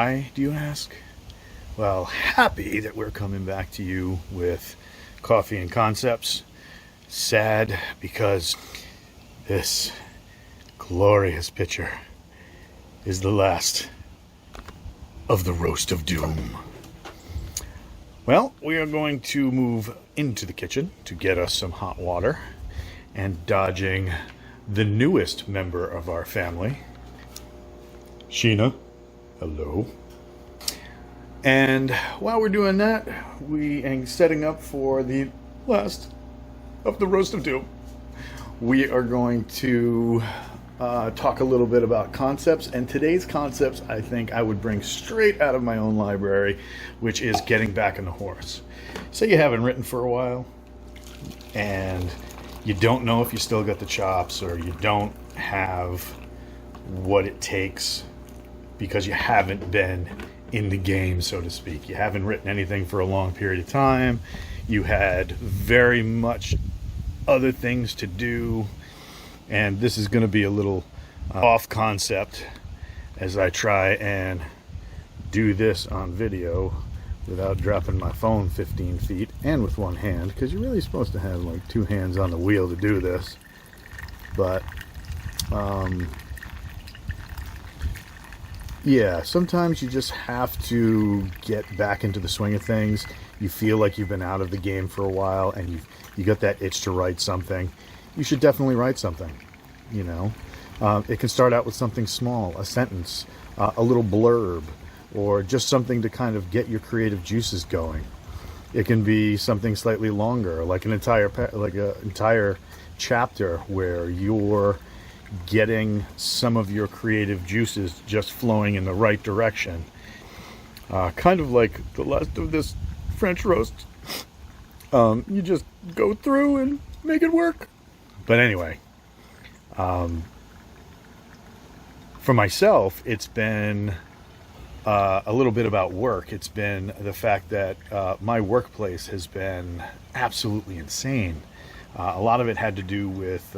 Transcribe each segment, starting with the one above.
Why, do you ask? Well, happy that we're coming back to you with Coffee and Concepts. Sad because this glorious picture is the last of the roast of doom. Well, we are going to move into the kitchen to get us some hot water and dodging the newest member of our family, Sheena. Hello. And while we're doing that, we are setting up for the last of the roast of doom. We are going to talk a little bit about concepts, and today's concepts I think I would bring straight out of my own library, which is getting back on the horse. Say you haven't written for a while and you don't know if you still got the chops, or you don't have what it takes because you haven't been in the game, so to speak. You haven't written anything for a long period of time. You had very much other things to do, and this is going to be a little off concept as I try and do this on video without dropping my phone 15 feet and with one hand, because you're really supposed to have like two hands on the wheel to do this. But yeah, sometimes you just have to get back into the swing of things. You feel like you've been out of the game for a while and you got that itch to write something. You should definitely write something, you know. It can start out with something small, a sentence, a little blurb, or just something to kind of get your creative juices going. It can be something slightly longer, like an entire chapter where you're getting some of your creative juices just flowing in the right direction. Kind of like the last of this French roast. You just go through and make it work. But anyway, for myself, it's been a little bit about work. It's been the fact that my workplace has been absolutely insane. A lot of it had to do with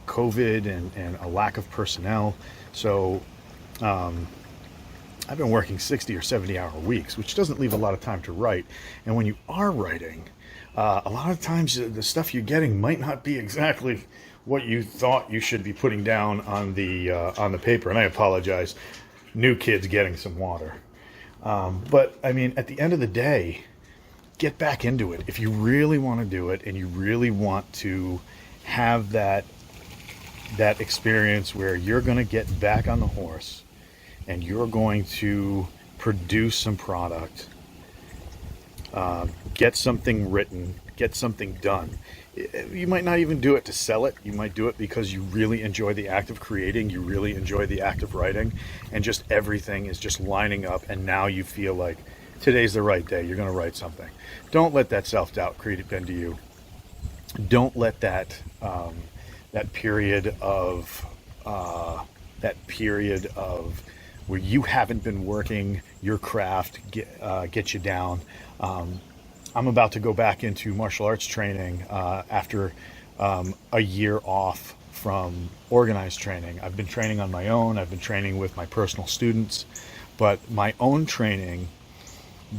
COVID and a lack of personnel. So I've been working 60 or 70 hour weeks, which doesn't leave a lot of time to write. And when you are writing, a lot of times the stuff you're getting might not be exactly what you thought you should be putting down on the paper. And I apologize, new kids getting some water. But I mean, at the end of the day, get back into it. If you really want to do it and you really want to have that experience where you're going to get back on the horse and you're going to produce some product, get something written, get something done. You might not even do it to sell it. You might do it because you really enjoy the act of creating, you really enjoy the act of writing, and just everything is just lining up, and now you feel like today's the right day, you're going to write something. Don't let that self-doubt creep into you. Don't let that period of where you haven't been working your craft get you down. I'm about to go back into martial arts training after a year off from organized training. I've been training on my own. I've been training with my personal students, but my own training,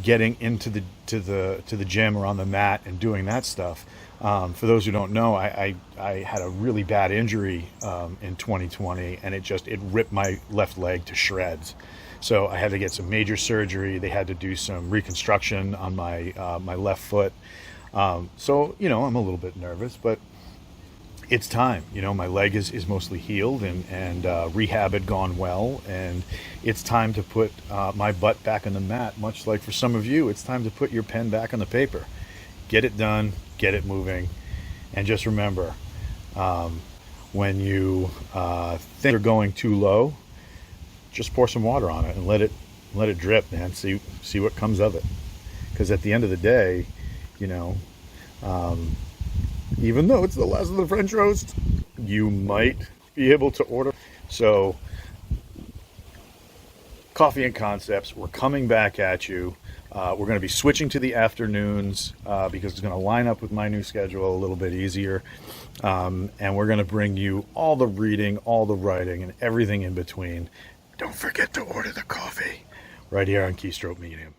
getting into the gym or on the mat and doing that stuff. For those who don't know, I had a really bad injury in 2020, and it ripped my left leg to shreds. So I had to get some major surgery. They had to do some reconstruction on my left foot. So, you know, I'm a little bit nervous, but it's time. You know, my leg is mostly healed, and rehab had gone well, and it's time to put my butt back on the mat. Much like for some of you, it's time to put your pen back on the paper. Get it done, get it moving, and just remember, when you think you're going too low, just pour some water on it and let it drip, man. See what comes of it. Because at the end of the day, you know, even though it's the last of the French roast, you might be able to order. So, Coffee and Concepts, we're coming back at you. We're going to be switching to the afternoons because it's going to line up with my new schedule a little bit easier. And we're going to bring you all the reading, all the writing, and everything in between. Don't forget to order the coffee. right here on Keystroke Medium.